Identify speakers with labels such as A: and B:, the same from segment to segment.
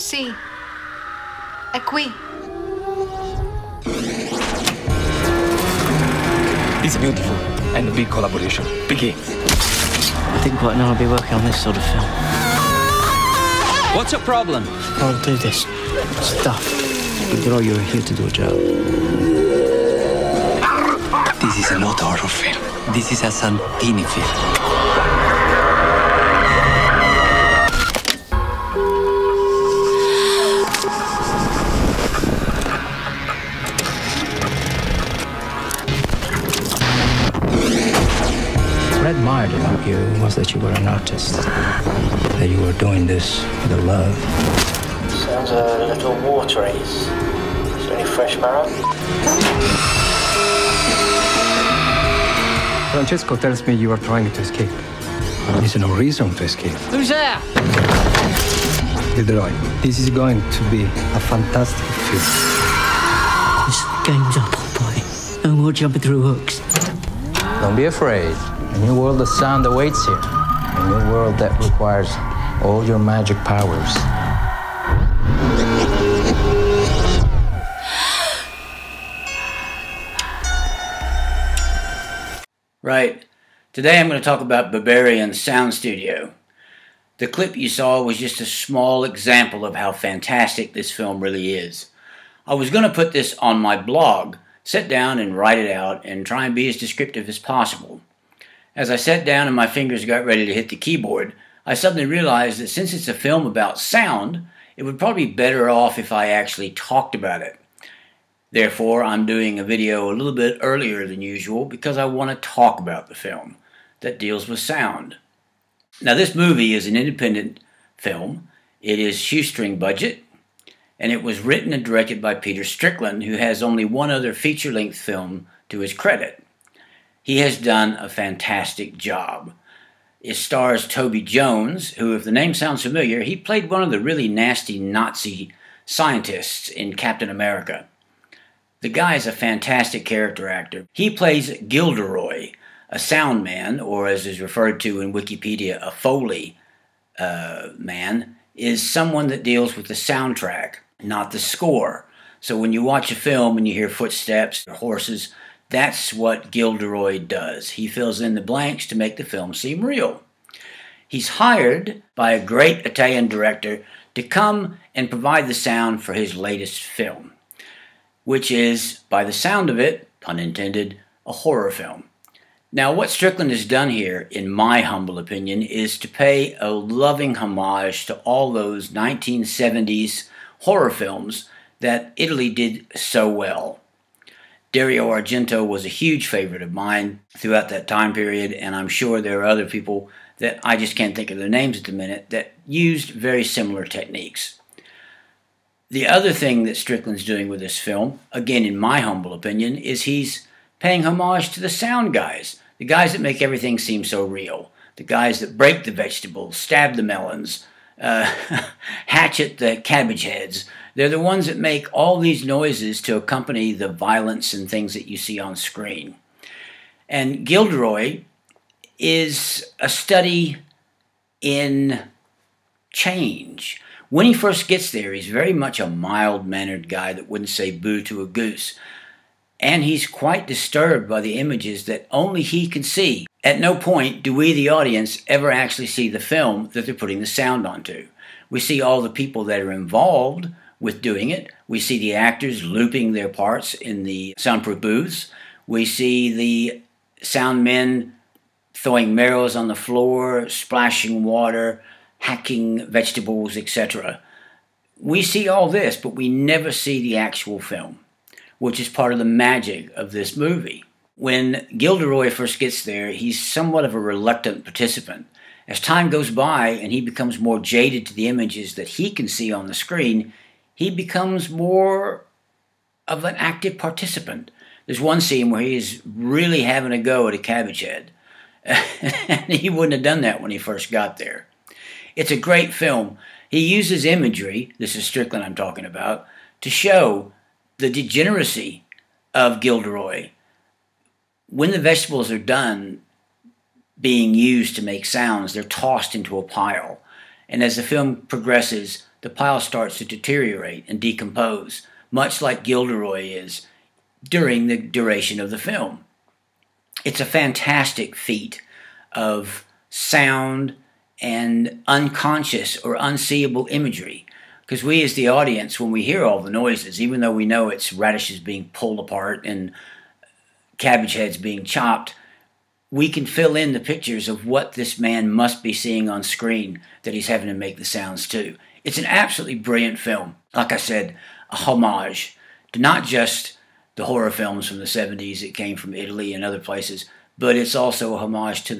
A: Sì, è qui.
B: It's beautiful, and a big collaboration begins.
C: I didn't quite know I'd be working on this sort of film.
D: What's your problem?
C: I'll do this stuff. But you're here to do a job.
D: This is not a horror film. This is a Santini film.
C: What I admired about you was that you were an artist, that you were doing this with a love.
E: Sounds a little watery. Is there any fresh marrow?
C: Francesco tells me you are trying to escape. There's no reason to escape.
D: Who's there?
C: Leroy, this is going to be a fantastic film.
F: This game's up, boy. No more jumping through hooks.
C: Don't be afraid. A new world of sound awaits you. A new world that requires all your magic powers.
G: Right. Today I'm going to talk about Berberian Sound Studio. The clip you saw was just a small example of how fantastic this film really is. I was going to put this on my blog, sit down and write it out, and try and be as descriptive as possible. As I sat down and my fingers got ready to hit the keyboard, I suddenly realized that since it's a film about sound, it would probably be better off if I actually talked about it. Therefore, I'm doing a video a little bit earlier than usual because I want to talk about the film that deals with sound. Now, this movie is an independent film. It is shoestring budget, and it was written and directed by Peter Strickland, who has only one other feature-length film to his credit. He has done a fantastic job. It stars Toby Jones, who, if the name sounds familiar, he played one of the really nasty Nazi scientists in Captain America. The guy is a fantastic character actor. He plays Gilderoy, a sound man, or as is referred to in Wikipedia, a Foley man, is someone that deals with the soundtrack, not the score. So when you watch a film and you hear footsteps or horses, that's what Gilderoy does. He fills in the blanks to make the film seem real. He's hired by a great Italian director to come and provide the sound for his latest film, which is, by the sound of it, pun intended, a horror film. Now, what Strickland has done here, in my humble opinion, is to pay a loving homage to all those 1970s horror films that Italy did so well. Dario Argento was a huge favorite of mine throughout that time period, and I'm sure there are other people that I just can't think of their names at the minute that used very similar techniques. The other thing that Strickland's doing with this film, again in my humble opinion, is he's paying homage to the sound guys, the guys that make everything seem so real, the guys that break the vegetables, stab the melons, hatchet the cabbage heads. They're the ones that make all these noises to accompany the violence and things that you see on screen. And Gilderoy is a study in change. When he first gets there, he's very much a mild-mannered guy that wouldn't say boo to a goose. And he's quite disturbed by the images that only he can see. At no point do we, the audience, ever actually see the film that they're putting the sound onto. We see all the people that are involved with doing it. We see the actors looping their parts in the soundproof booths. We see the sound men throwing marrows on the floor, splashing water, hacking vegetables, etc. We see all this, but we never see the actual film, which is part of the magic of this movie. When Gilderoy first gets there, he's somewhat of a reluctant participant. As time goes by and he becomes more jaded to the images that he can see on the screen, he becomes more of an active participant. There's one scene where he is really having a go at a cabbage head. And he wouldn't have done that when he first got there. It's a great film. He uses imagery, this is Strickland I'm talking about, to show the degeneracy of Gilderoy. When the vegetables are done being used to make sounds, they're tossed into a pile. And as the film progresses, the pile starts to deteriorate and decompose, much like Gilderoy is during the duration of the film. It's a fantastic feat of sound and unconscious or unseeable imagery, because we as the audience, when we hear all the noises, even though we know it's radishes being pulled apart and cabbage heads being chopped, we can fill in the pictures of what this man must be seeing on screen that he's having to make the sounds to. It's an absolutely brilliant film. Like I said, a homage to not just the horror films from the 70s that came from Italy and other places, but it's also a homage to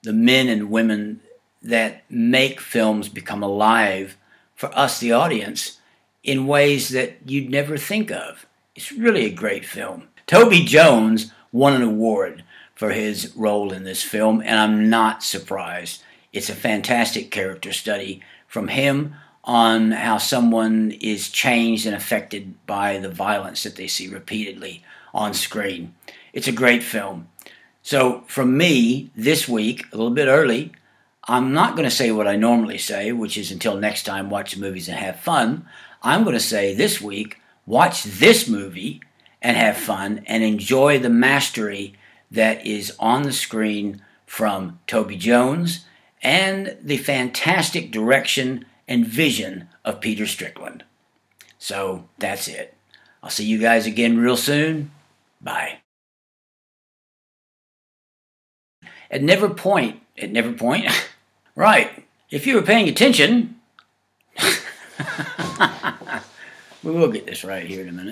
G: the men and women that make films become alive for us, the audience, in ways that you'd never think of. It's really a great film. Toby Jones won an award for his role in this film, and I'm not surprised. It's a fantastic character study from him on how someone is changed and affected by the violence that they see repeatedly on screen. It's a great film. So from me, this week, a little bit early, I'm not going to say what I normally say, which is until next time, watch the movies and have fun. I'm going to say this week, watch this movie and have fun and enjoy the mastery that is on the screen from Toby Jones and the fantastic direction and vision of Peter Strickland. So that's it. I'll see you guys again real soon. Bye. At never point, right, if you were paying attention, we will get this right here in a minute.